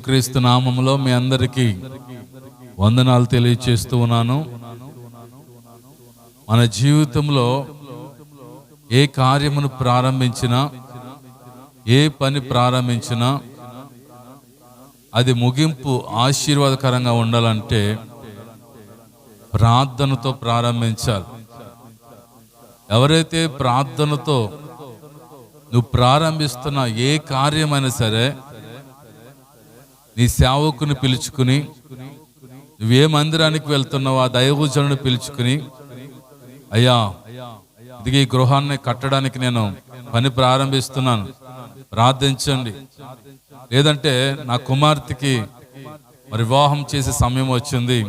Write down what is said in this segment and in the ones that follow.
యేసుక్రీస్తు నామములో మీ అందరికీ వందనాలు తెలియచేస్తూ ఉన్నాను. మన జీవితంలో ఏ కార్యమును ప్రారంభించినా, ఏ పని ప్రారంభించినా అది ముగింపు ఆశీర్వాదకరంగా ఉండాలంటే ప్రార్థనతో ప్రారంభించాలి. ఎవరైతే ప్రార్థనతో నువ్వు ప్రారంభిస్తున్న ఏ కార్యమైనా సరే, నీ సేవకుని పిలుచుకుని, నువ్వే మందిరానికి వెళ్తున్నావు ఆ దైవజనుని పిలుచుకుని, అయ్యా ఇది ఈ గృహాన్ని కట్టడానికి నేను పని ప్రారంభిస్తున్నాను, ప్రార్థించండి. లేదంటే నా కుమార్తెకి మరి వివాహం చేసే సమయం వచ్చింది,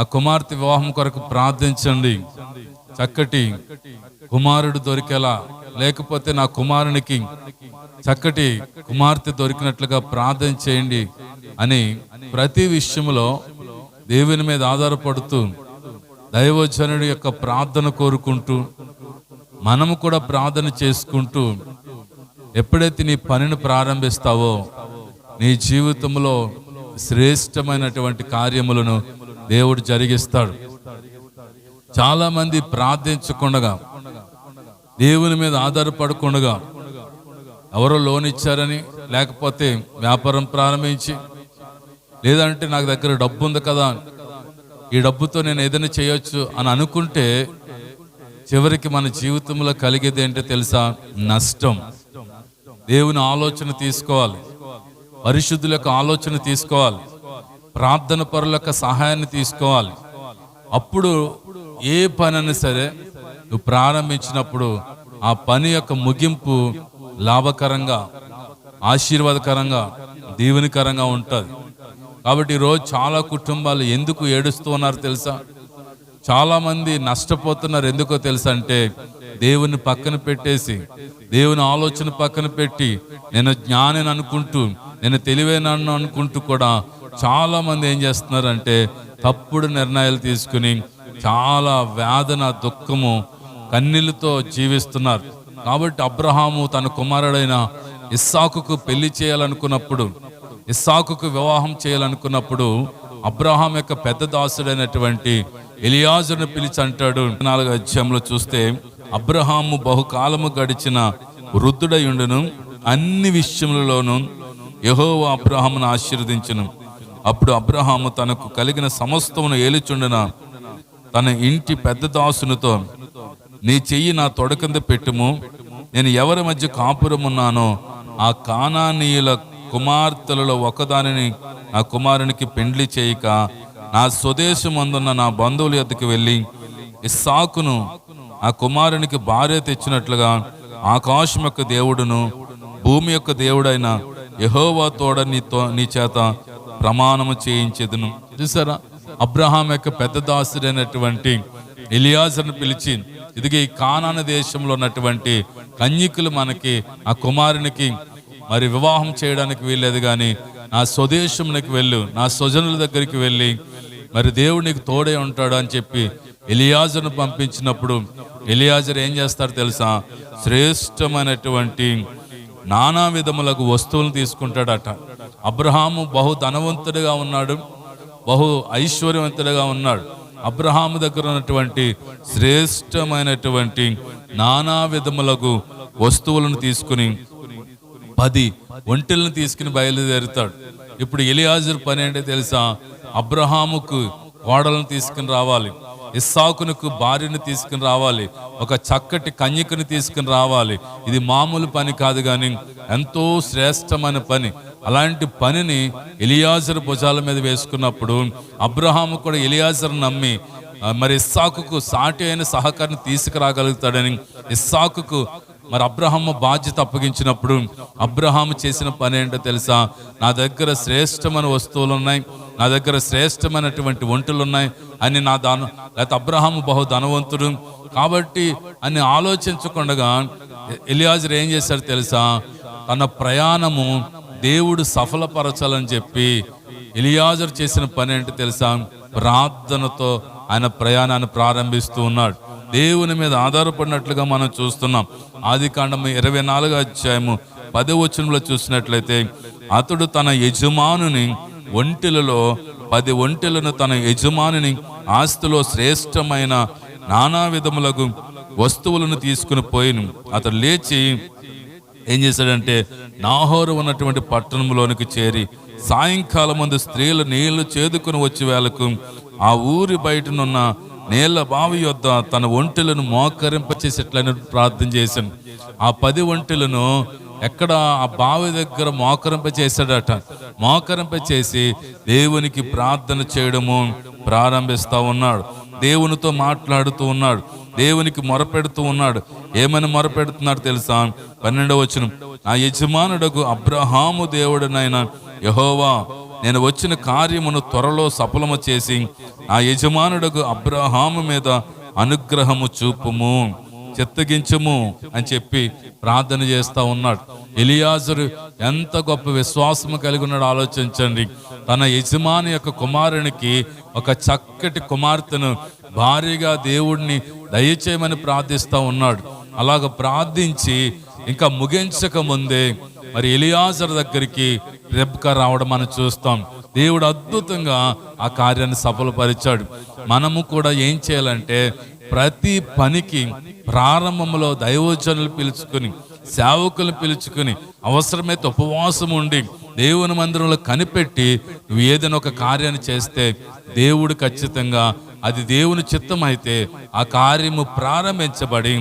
ఆ కుమార్తె వివాహం కొరకు ప్రార్థించండి, చక్కటి కుమారుడు దొరికేలా, లేకపోతే నా కుమారునికి చక్కటి కుమార్తె దొరికినట్లుగా ప్రార్థన చేయండి అని ప్రతి విషయంలో దేవుని మీద ఆధారపడుతూ దైవజనుడి యొక్క ప్రార్థన కోరుకుంటూ మనము కూడా ప్రార్థన చేసుకుంటూ ఎప్పుడైతే నీ పనిని ప్రారంభిస్తావో నీ జీవితంలో శ్రేష్టమైనటువంటి కార్యములను దేవుడు జరిగిస్తాడు. చాలా మంది ప్రార్థించకుండా, దేవుని మీద ఆధారపడకుండా, ఎవరో లోన్ ఇచ్చారని, లేకపోతే వ్యాపారం ప్రారంభించి, లేదంటే నాకు దగ్గర డబ్బు ఉంది కదా, ఈ డబ్బుతో నేను ఏదైనా చేయొచ్చు అని అనుకుంటే చివరికి మన జీవితంలో కలిగేది ఏంటో తెలుసా? నష్టం. దేవుని ఆలోచన తీసుకోవాలి, పరిశుద్ధుల యొక్క ఆలోచన తీసుకోవాలి, ప్రార్థన పరుల యొక్క సహాయాన్ని తీసుకోవాలి. అప్పుడు ఏ పనైనా సరే నువ్వు ప్రారంభించినప్పుడు ఆ పని యొక్క ముగింపు లాభకరంగా, ఆశీర్వాదకరంగా, దీవెనకరంగా ఉంటుంది. కాబట్టి ఈరోజు చాలా కుటుంబాలు ఎందుకు ఏడుస్తూ ఉన్నారు తెలుసా? చాలా మంది నష్టపోతున్నారు. ఎందుకో తెలుసా అంటే, దేవుని పక్కన పెట్టేసి, దేవుని ఆలోచన పక్కన పెట్టి, నేను జ్ఞానిని అనుకుంటూ, నేను తెలివైనను అనుకుంటూ కూడా చాలా మంది ఏం చేస్తున్నారంటే తప్పుడు నిర్ణయాలు తీసుకుని చాలా వేదన, దుఃఖము, కన్నీళ్లతో జీవిస్తున్నారు. కాబట్టి అబ్రహాము తన కుమారుడైన ఇస్సాకుకు పెళ్లి చేయాలనుకున్నప్పుడు, ఇస్సాకుకు వివాహం చేయాలనుకున్నప్పుడు అబ్రహాం యొక్క పెద్ద దాసుడైనటువంటి ఎలియాజరును పిలిచి అంటాడు. 4వ అధ్యాయంలో చూస్తే, అబ్రహాము బహుకాలము గడిచిన వృద్ధుడయుండును, అన్ని విషయములలోనూ యెహోవా అబ్రహామును ఆశీర్వదించును. అప్పుడు అబ్రహాము తనకు కలిగిన సమస్తమును ఏలుచుండిన తన ఇంటి పెద్ద దాసునితో, నీ చెయ్యి నా తొడ కింద పెట్టుము, నేను ఎవరి మధ్య కాపురమున్నానో ఆ కానానీయుల కుమార్తెలలో ఒకదానిని నా కుమారునికి పెండ్లి చేయక, నా స్వదేశమందున్న నా బంధువుల యొద్దకు వెళ్ళి ఇస్సాకును ఆ కుమారునికి భార్య తెచ్చినట్లుగా ఆకాశం యొక్క దేవుడును భూమి యొక్క దేవుడైన యెహోవా తోడ నీ చేత ప్రమాణము చేయించెదను. చూసారా, అబ్రహాం యొక్క పెద్ద దాసుడైనటువంటి ఎలియాజరును పిలిచి, ఇదిగే ఈ కానాను దేశంలో ఉన్నటువంటి కన్యకులు మనకి ఆ కుమారునికి మరి వివాహం చేయడానికి వీల్లేదు, కానీ నా స్వదేశంలోకి వెళ్ళు, నా స్వజనుల దగ్గరికి వెళ్ళి మరి దేవుడు నీకు తోడే ఉంటాడు అని చెప్పి ఎలియాజరును పంపించినప్పుడు ఎలియాజరు ఏం చేస్తాడు తెలుసా? శ్రేష్టమైనటువంటి నానా విధములకు వస్తువులను తీసుకుంటాడట. అబ్రహాము బహు ధనవంతుడిగా ఉన్నాడు, బహు ఐశ్వర్యవంతుడిగా ఉన్నాడు. అబ్రహాము దగ్గర ఉన్నటువంటి శ్రేష్టమైనటువంటి నానా విధములకు వస్తువులను తీసుకుని 10 ఒంటెలను తీసుకుని బయలుదేరుతాడు. ఇప్పుడు ఎలియాజరు పని ఏంటో తెలుసా? అబ్రహాముకు కోడలను తీసుకుని రావాలి, ఇస్సాకునకు భార్యను తీసుకుని రావాలి, ఒక చక్కటి కన్యకను తీసుకుని రావాలి. ఇది మామూలు పని కాదు, కానీ ఎంతో శ్రేష్టమైన పని. అలాంటి పనిని ఎలియాజరు భుజాల మీద వేసుకున్నప్పుడు అబ్రహాము కూడా ఎలియాజరు నమ్మి మరి ఇస్సాకుకు సాటి అయిన సహకారాన్ని తీసుకురాగలుగుతాడని ఇస్సాకుకు మరి అబ్రహాము బాధ్యత అప్పగించినప్పుడు అబ్రహాము చేసిన పని ఏంటో తెలుసా? నా దగ్గర శ్రేష్టమైన వస్తువులు ఉన్నాయి, నా దగ్గర శ్రేష్టమైనటువంటి ఒంటెలు ఉన్నాయి అని లేకపోతే అబ్రహాము బహు ధనవంతుడు కాబట్టి అని ఆలోచించకుండా ఎలియాజరు ఏం చేశాడు తెలుసా? తన ప్రయాణము దేవుడు సఫలపరచాలని చెప్పి ఎలియాజరు చేసిన పని ఏంటో తెలుసా? ప్రార్థనతో ఆయన ప్రయాణాన్ని ప్రారంభిస్తూ ఉన్నాడు. దేవుని మీద ఆధారపడినట్లుగా మనం చూస్తున్నాం. ఆదికాండము 24వ అధ్యాయము 10వ వచనంలో చూసినట్లయితే, అతడు తన యజమానుని ఒంటెలలో 10 ఒంటెలను తన యజమానుని ఆస్తిలో శ్రేష్టమైన నానా విధములకు వస్తువులను తీసుకుని పోయిను. అతడు లేచి ఏం చేశాడంటే నాహోరు ఉన్నటువంటి పట్టణంలోనికి చేరి సాయంకాలం ముందు స్త్రీలు నీళ్లు చేదుకుని వచ్చే వేళకు ఆ ఊరి బయటనున్న నీళ్ల బావి యొద్ద తన ఒంటెలను మోకరింపచేసేట్లని ప్రార్థన చేశాను. ఆ 10 ఒంటెలను ఎక్కడ ఆ బావి దగ్గర మోకరింపచేశాడట. మోకరింపచేసి దేవునికి ప్రార్థన చేయడము ప్రారంభిస్తూ ఉన్నాడు. దేవునితో మాట్లాడుతూ ఉన్నాడు. దేవునికి మొరపెడుతూ ఉన్నాడు. ఏమని మొరపెడుతున్నాడు తెలుసా? 12వ వచనం, నా యజమానుడకు అబ్రహాము దేవుడనైన యెహోవా, నేను వచ్చిన కార్యమును త్వరలో సఫలము చేసి నా యజమానుడకు అబ్రహాము మీద అనుగ్రహము చూపుము, చిత్తగించము అని చెప్పి ప్రార్థన చేస్తూ ఉన్నాడు. ఎలియాజరు ఎంత గొప్ప విశ్వాసము కలిగి ఉన్నాడు ఆలోచించండి. తన యజమాని యొక్క కుమారునికి ఒక చక్కటి కుమార్తెను భారీగా దేవుడిని దయచేయమని ప్రార్థిస్తూ ఉన్నాడు. అలాగ ప్రార్థించి ఇంకా ముగించక ముందే మరి ఎలియాజరు దగ్గరికి రెబ్కా రావడం మనం చూస్తాం. దేవుడు అద్భుతంగా ఆ కార్యాన్ని సఫలపరిచాడు. మనము కూడా ఏం చేయాలంటే ప్రతి పనికి ప్రారంభంలో దైవజనులు పిలుచుకుని, సేవకులను పిలుచుకుని, అవసరమైతే ఉపవాసం ఉండి దేవుని మందిరంలో కనిపెట్టి నువ్వు ఏదైనా ఒక కార్యాన్ని చేస్తే దేవుడు ఖచ్చితంగా అది దేవుని చిత్తం అయితే ఆ కార్యము ప్రారంభించబడి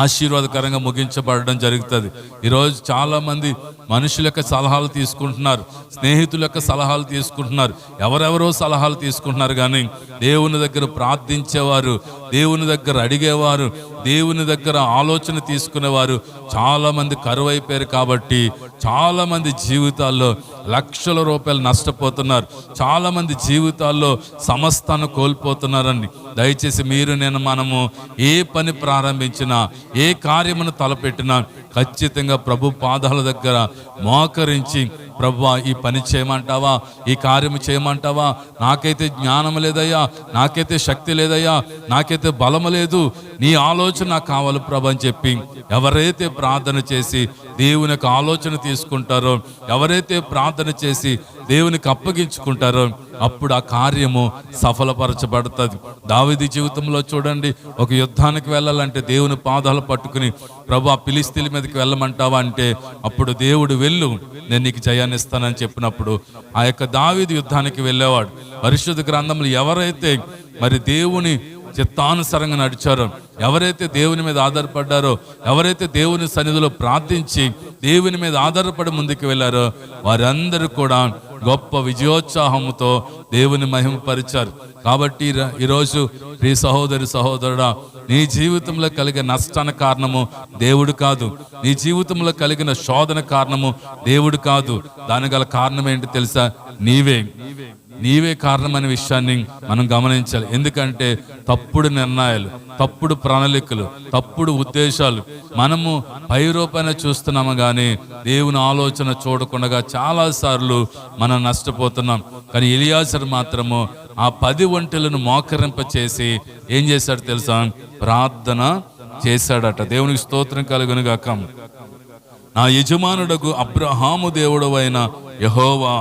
ఆశీర్వాదకరంగా ముగించబడడం జరుగుతుంది. ఈరోజు చాలా మంది మనుషుల యొక్క సలహాలు తీసుకుంటున్నారు, స్నేహితుల యొక్క సలహాలు తీసుకుంటున్నారు, ఎవరెవరో సలహాలు తీసుకుంటున్నారు. కానీ దేవుని దగ్గర ప్రార్థించేవారు, దేవుని దగ్గర అడిగేవారు, దేవుని దగ్గర ఆలోచన తీసుకునేవారు చాలా మంది కరువైపోయారు. కాబట్టి చాలా మంది జీవితాల్లో లక్షల రూపాయలు నష్టపోతున్నారు. చాలా మంది జీవితాల్లో సమస్తాన్ని కోల్పోతున్నారండి. దయచేసి మీరు మనము ఏ పని ప్రారంభించినా, ఏ కార్యమును తలపెట్టినా ఖచ్చితంగా ప్రభు పాదాల దగ్గర మోకరించి, ప్రభువా ఈ పని చేయమంటావా, ఈ కార్యము చేయమంటావా, నాకైతే జ్ఞానం లేదయ్యా, నాకైతే శక్తి లేదయ్యా, నాకైతే బలము లేదు, నీ ఆలోచన నాకు కావాలి ప్రభు అని చెప్పి ఎవరైతే ప్రార్థన చేసి దేవునికి ఆలోచన తీసుకుంటారో, ఎవరైతే ప్రార్థన చేసి దేవునికి అప్పగించుకుంటారో అప్పుడు ఆ కార్యము సఫలపరచబడుతుంది. దావీదు జీవితంలో చూడండి, ఒక యుద్ధానికి వెళ్ళాలంటే దేవుని పాదాలు పట్టుకుని, ప్రభు ఆ ఫిలిష్తీయుల మీదకి వెళ్ళమంటావా అంటే అప్పుడు దేవుడు వెళ్ళు, నేను నీకు జయాన్ని ఇస్తానని చెప్పినప్పుడు ఆ యొక్క దావీదు యుద్ధానికి వెళ్ళేవాడు. పరిశుద్ధ గ్రంథంలో ఎవరైతే మరి దేవుని చిత్తానుసారంగా నడిచారో, ఎవరైతే దేవుని మీద ఆధారపడ్డారో, ఎవరైతే దేవుని సన్నిధిలో ప్రార్థించి దేవుని మీద ఆధారపడి ముందుకు వెళ్ళారో వారందరూ కూడా గొప్ప విజయోత్సాహంతో దేవుని మహిమపరిచారు. కాబట్టి ఈరోజు ప్రియ సహోదరి సహోదరుడా, నీ జీవితంలో కలిగే నష్టానికి కారణము దేవుడు కాదు, నీ జీవితంలో కలిగిన శోధన కారణము దేవుడు కాదు. దానికి గల కారణం ఏంటి తెలుసా? నీవే కారణమైన విషయాన్ని మనం గమనించాలి. ఎందుకంటే తప్పుడు నిర్ణయాలు, తప్పుడు ప్రణాళికలు, తప్పుడు ఉద్దేశాలు మనము పై రూపాయన చూస్తున్నాము కానీ దేవుని ఆలోచన చూడకుండా చాలా సార్లు మనం నష్టపోతున్నాం. కానీ ఎలియాజరు మాత్రము ఆ 10 ఒంటెలను మోకరింప చేసి ఏం చేశాడు తెలుసా? ప్రార్థన చేశాడట. దేవునికి స్తోత్రం కలుగును గాక. నా యజమానుడకు అబ్రహాము దేవుడవైన యెహోవా,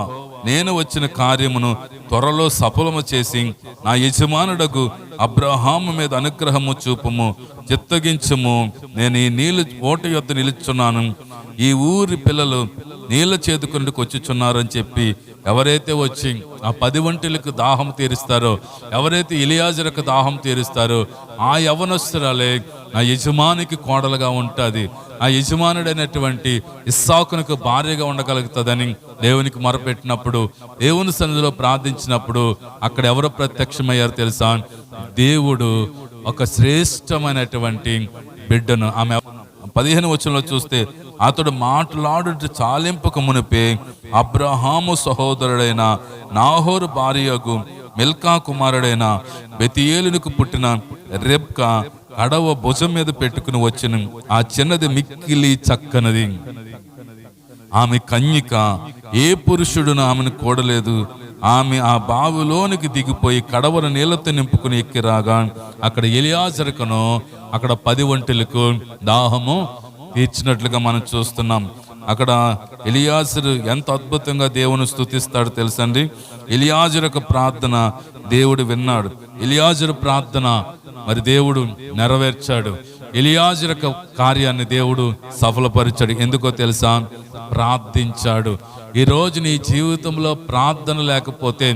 నేను వచ్చిన కార్యమును త్వరలో సఫలము చేసి నా యజమానుడకు అబ్రహాము మీద అనుగ్రహము చూపుము, చిత్తగించుము. నేను ఈ నీళ్ళు ఓట యొద్ద నిలుచున్నాను, ఈ ఊరి పిల్లలు నీళ్ళ చేదుకుంటూ వచ్చుచున్నారని చెప్పి ఎవరైతే వచ్చి ఆ 10 ఒంటెలకు దాహం తీరుస్తారో, ఎవరైతే ఎలియాజరుకు దాహం తీరుస్తారో ఆ యవనస్తురాలే నా యజమానికి కోడలుగా ఉంటుంది, ఆ యజమానుడైనటువంటి ఇస్సాకునకు భార్యగా ఉండగలుగుతుందని దేవునికి మొరపెట్టినప్పుడు, దేవుని సన్నిధిలో ప్రార్థించినప్పుడు అక్కడ ఎవరు ప్రత్యక్షమయ్యారు తెలుసా? దేవుడు ఒక శ్రేష్టమైనటువంటి బిడ్డను, ఆమె 15వ వచనంలో చూస్తే, అతడు మాట్లాడుట చాలింపక మునిపే అబ్రహాము సహోదరుడైన నాహోరు భార్యకు మిల్కా కుమారుడైన బెతియేలునికి పుట్టిన రెబ్కా కడవ భుజం మీద పెట్టుకుని వచ్చిన ఆ చిన్నది మిక్కిలి చక్కనది. ఆమె కన్యక, ఏ పురుషుడును ఆమెను కూడలేదు. ఆమె ఆ బావిలోనికి దిగిపోయి కడవల నీళ్లతో నింపుకుని ఎక్కిరాగా అక్కడ ఎలియాజరుకును అక్కడ 10 ఒంటెలకు దాహము తీర్చినట్లుగా మనం చూస్తున్నాం. అక్కడ ఎలియాజరు ఎంత అద్భుతంగా దేవుని స్తుతిస్తాడు తెలుసండి. ఎలియాజరు యొక్క ప్రార్థన దేవుడు విన్నాడు. ఎలియాజరు ప్రార్థన మరి దేవుడు నెరవేర్చాడు. ఎలియాజరు యొక్క కార్యాన్ని దేవుడు సఫలపరిచాడు. ఎందుకో తెలుసా? ప్రార్థించాడు. ఈరోజు నీ జీవితంలో ప్రార్థన లేకపోతే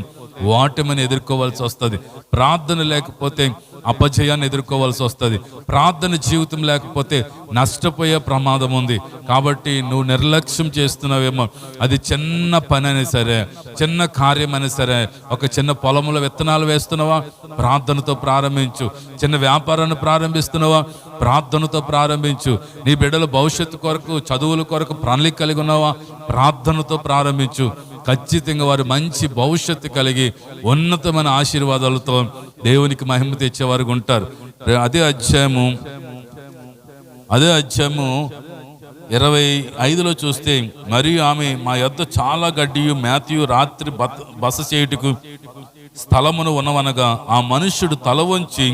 ఓటమిని ఎదుర్కోవాల్సి వస్తుంది. ప్రార్థన లేకపోతే అపజయాన్ని ఎదుర్కోవాల్సి వస్తుంది. ప్రార్థన జీవితం లేకపోతే నష్టపోయే ప్రమాదం ఉంది. కాబట్టి నువ్వు నిర్లక్ష్యం చేస్తున్నావేమో. అది చిన్న పని అయినా సరే, చిన్న కార్యం అయినా సరే, ఒక చిన్న పొలంలో విత్తనాలు వేస్తున్నావా, ప్రార్థనతో ప్రారంభించు. చిన్న వ్యాపారాన్ని ప్రారంభిస్తున్నావా, ప్రార్థనతో ప్రారంభించు. నీ బిడ్డల భవిష్యత్తు కొరకు, చదువుల కొరకు ప్రణాళిక కలిగి ఉన్నావా, ప్రార్థనతో ప్రారంభించు. ఖచ్చితంగా వారు మంచి భవిష్యత్తు కలిగి ఉన్నతమైన ఆశీర్వాదాలతో దేవునికి మహిమ తెచ్చేవారు ఉంటారు. అదే అధ్యాయము 25లో చూస్తే, మరియు ఆమె మా యొద్ద చాలా గడ్డియు మేతయు రాత్రి బస చేయుటకు స్థలమును ఉన్నవనగా ఆ మనుష్యుడు తల వంచి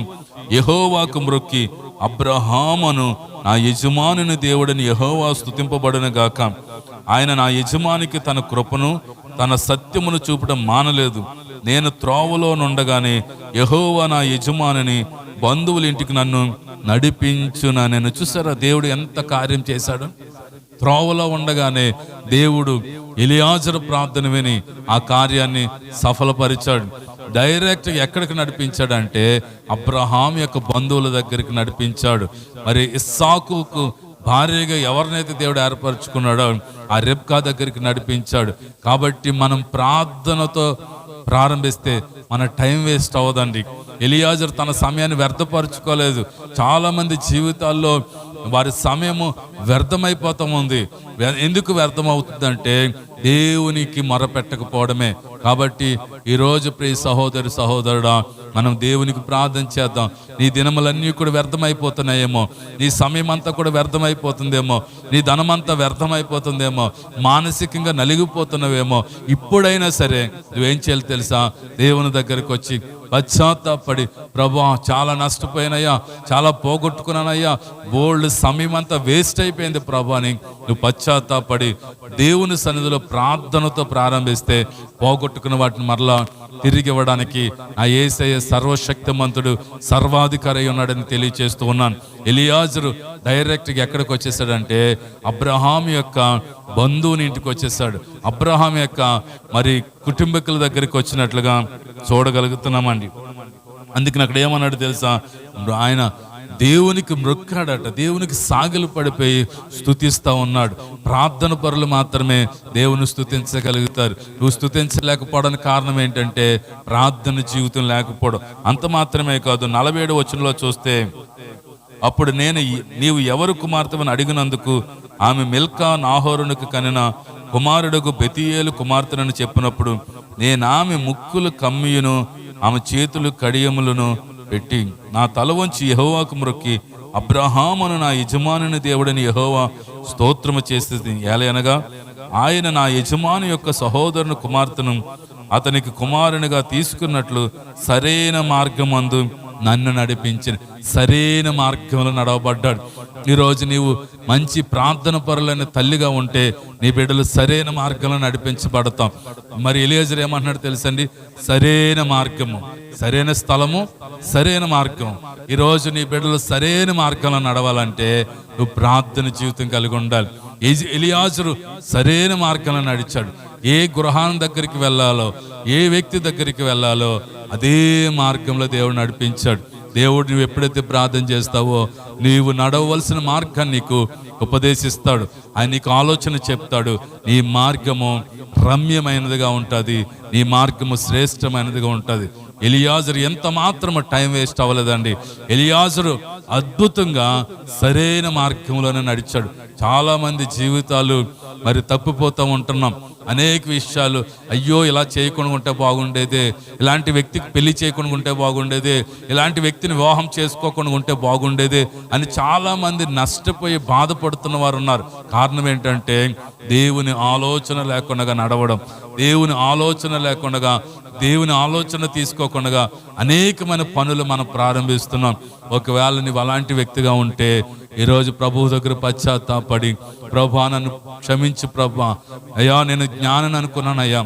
యెహోవాకు మ్రొక్కి, అబ్రహామును నా యజమానుని దేవుడని యెహోవా స్తుతింపబడును గాక. ఆయన నా యజమానికి తన కృపను తన సత్యమును చూపడం మానలేదు. నేను త్రోవలో నుండగానే యెహోవా నా యజమానిని బంధువుల ఇంటికి నన్ను నడిపించునా. నేను చూసారా దేవుడు ఎంత కార్యం చేశాడు. త్రోవలో ఉండగానే దేవుడు ఎలియాజరు ప్రార్థన విని ఆ కార్యాన్ని సఫలపరిచాడు. డైరెక్ట్ ఎక్కడికి నడిపించాడంటే అబ్రహాం యొక్క బంధువుల దగ్గరికి నడిపించాడు. మరి ఇస్సాకుకు భార్యగా ఎవరినైతే దేవుడు ఏర్పరచుకున్నాడో ఆ రెబ్కా దగ్గరికి నడిపించాడు. కాబట్టి మనం ప్రార్థనతో ప్రారంభిస్తే మన టైం వేస్ట్ అవ్వదండి. ఎలియాజరు తన సమయాన్ని వ్యర్థపరచుకోలేదు. చాలా మంది జీవితాల్లో వారి సమయము వ్యర్థమైపోతూ ఉంది. ఎందుకు వ్యర్థమవుతుందంటే దేవునికి మొరపెట్టకపోవడమే. కాబట్టి ఈరోజు ప్రియ సహోదరుడా, మనం దేవునికి ప్రార్థన చేద్దాం. నీ దినములన్నీ కూడా వ్యర్థమైపోతున్నాయేమో, నీ సమయం అంతా కూడా వ్యర్థమైపోతుందేమో, నీ ధనమంతా వ్యర్థమైపోతుందేమో, మానసికంగా నలిగిపోతున్నావేమో. ఇప్పుడైనా సరే నువ్వేం చేయాలి తెలుసా? దేవుని దగ్గరికి వచ్చి పశ్చాత్తాపడి, ప్రభువా చాలా నష్టపోయినయ్యా, చాలా పోగొట్టుకున్నానయ్యా, బోల్డ్ సమయం అంతా వేస్ట్ అయిపోయింది ప్రభు అని నువ్వు పశ్చాత్తాపడి దేవుని సన్నిధిలో ప్రార్థనతో ప్రారంభిస్తే పోగొట్టుకున్న వాటిని మరలా తిరిగి ఇవ్వడానికి ఆ యేసయ్య సర్వశక్తిమంతుడు, సర్వాధికారి ఉన్నాడని తెలియచేస్తూ ఉన్నాను. ఎలియాజరు డైరెక్ట్గా ఎక్కడికి వచ్చేసాడంటే అబ్రహాం యొక్క బంధువుని ఇంటికి వచ్చేసాడు. అబ్రహాం యొక్క మరి కుటుంబీకుల దగ్గరికి వచ్చినట్లుగా చూడగలుగుతున్నామండి. అందుకని అక్కడ ఏమన్నాడు తెలుసా? ఆయన దేవునికి మ్రొక్కాడట. దేవునికి సాగిలు పడిపోయి స్తుతిస్తూ ఉన్నాడు. ప్రార్థన పరులు మాత్రమే దేవుని స్తుతించగలుగుతారు. నువ్వు స్తుతించలేకపోవడానికి కారణం ఏంటంటే ప్రార్థన జీవితం లేకపోవడం. అంత మాత్రమే కాదు, 47వ వచనంలో చూస్తే, అప్పుడు నీవు ఎవరు కుమార్తెను అడిగినందుకు ఆమె మిల్కా నాహోరునికి కనిన కుమారుడుకు బెతీయేలు కుమార్తెనని చెప్పినప్పుడు, నేను ఆమె ముక్కులు కమ్మియును ఆమె చేతులు కడియములను పెట్టి నా తల వంచి యెహోవాకు మ్రొక్కి, అబ్రహామును నా యజమానుని దేవుడని యెహోవా స్తోత్రము చేసేది. ఏలయనగా ఆయన నా యజమాని యొక్క సహోదరుని కుమార్తెను అతనికి కుమారునిగా తీసుకున్నట్లు సరైన మార్గమందు నన్ను నడిపించిన. సరైన మార్గంలో నడవబడ్డాడు. ఈరోజు నీవు మంచి ప్రార్థన పరులైన తల్లిగా ఉంటే నీ బిడ్డలు సరైన మార్గంలో నడిపించబడతాం. మరి ఎలియాజరు ఏమంటున్నాడు తెలుసండి? సరైన మార్గము, సరైన స్థలము, సరైన మార్గం. ఈరోజు నీ బిడ్డలు సరైన మార్గంలో నడవాలంటే నువ్వు ప్రార్థన జీవితం కలిగి ఉండాలి. ఎలియాజరు సరైన మార్గంలో నడిచాడు. ఏ గృహాన్ని దగ్గరికి వెళ్ళాలో, ఏ వ్యక్తి దగ్గరికి వెళ్ళాలో అదే మార్గంలో దేవుడు నడిపించాడు. దేవుడు నువ్వు ఎప్పుడైతే ప్రార్థన చేస్తావో నీవు నడవలసిన మార్గాన్ని నీకు ఉపదేశిస్తాడు. ఆయన నీకు ఆలోచన చెప్తాడు. నీ మార్గము రమ్యమైనదిగా ఉంటుంది, నీ మార్గము శ్రేష్టమైనదిగా ఉంటుంది. ఎలియాజరు ఎంత మాత్రము టైం వేస్ట్ అవ్వలేదండి. ఎలియాజరు అద్భుతంగా సరైన మార్గంలోనే నడిచాడు. చాలా మంది జీవితాలు మరి తప్పిపోతూ ఉంటున్నాం. అనేక విషయాలు, అయ్యో ఇలా చేయకుండా ఉంటే బాగుండేదే, ఇలాంటి వ్యక్తికి పెళ్లి చేయకుండా ఉంటే బాగుండేదే, ఇలాంటి వ్యక్తిని వివాహం చేసుకోకుండా ఉంటే బాగుండేదే అని చాలా మంది నష్టపోయి బాధపడుతున్న వారు ఉన్నారు. కారణం ఏంటంటే దేవుని ఆలోచన లేకుండా నడవడం, దేవుని ఆలోచన లేకుండా, దేవుని ఆలోచన తీసుకోకుండా అనేకమైన పనులు మనం ప్రారంభిస్తున్నాం. ఒకవేళ నువ్వు అలాంటి వ్యక్తిగా ఉంటే ఈరోజు ప్రభువు దగ్గర పశ్చాత్తాపడి, ప్రభా నన్ను క్షమించు ప్రభా, అయ్యా నేను జ్ఞానం అనుకున్నాను అయ్యా,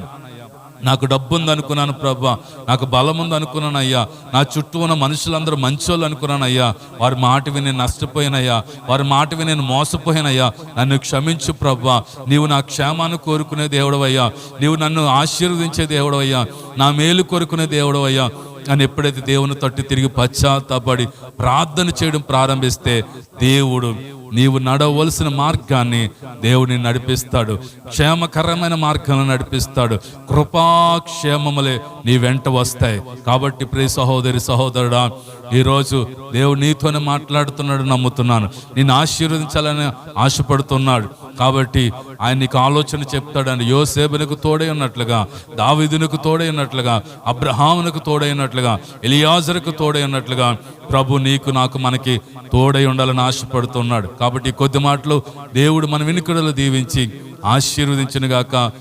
నాకు డబ్బు ఉంది అనుకున్నాను ప్రభా, నాకు బలం ఉంది అనుకున్నాను అయ్యా, నా చుట్టూ ఉన్న మనుషులందరూ మంచోళ్ళు అనుకున్నాను అయ్యా, వారి మాట విని నేను నష్టపోయానయ్యా, వారి మాట విని నేను మోసపోయానయ్యా, నన్ను క్షమించు ప్రభా. నీవు నా క్షేమాన్ని కోరుకునే దేవుడవయ్యా, నీవు నన్ను ఆశీర్వదించే దేవుడవయ్యా, నా మేలు కోరుకునే దేవుడవయ్యా అని ఎప్పుడైతే దేవుని తట్టు తిరిగి పశ్చాత్తాపడి ప్రార్థన చేయడం ప్రారంభిస్తే దేవుడు నీవు నడవలసిన మార్గాన్ని దేవుడిని నడిపిస్తాడు, క్షేమకరమైన మార్గాలను నడిపిస్తాడు, కృపాక్షేమములే నీ వెంట వస్తాయి. కాబట్టి ప్రియ సహోదరి సహోదరుడా, ఈరోజు దేవుడు నీతోనే మాట్లాడుతున్నాడు నమ్ముతున్నాను, నిన్ను ఆశీర్వదించాలని ఆశపడుతున్నాడు. కాబట్టి ఆయన నీకు ఆలోచన చెప్తాడని, యోసేపునకు తోడై ఉన్నట్లుగా, దావీదునకు తోడై ఉన్నట్లుగా, అబ్రహామునకు తోడై ఉన్నట్లుగా, ఎలియాజరుకు తోడై ఉన్నట్లుగా ప్రభు నీకు నాకు మనకి తోడై ఉండాలని ఆశపడుతున్నాడు. కాబట్టి కొద్ది మాటలు దేవుడు మన వినికిడులు దీవించి ఆశీర్వదించునుగాక.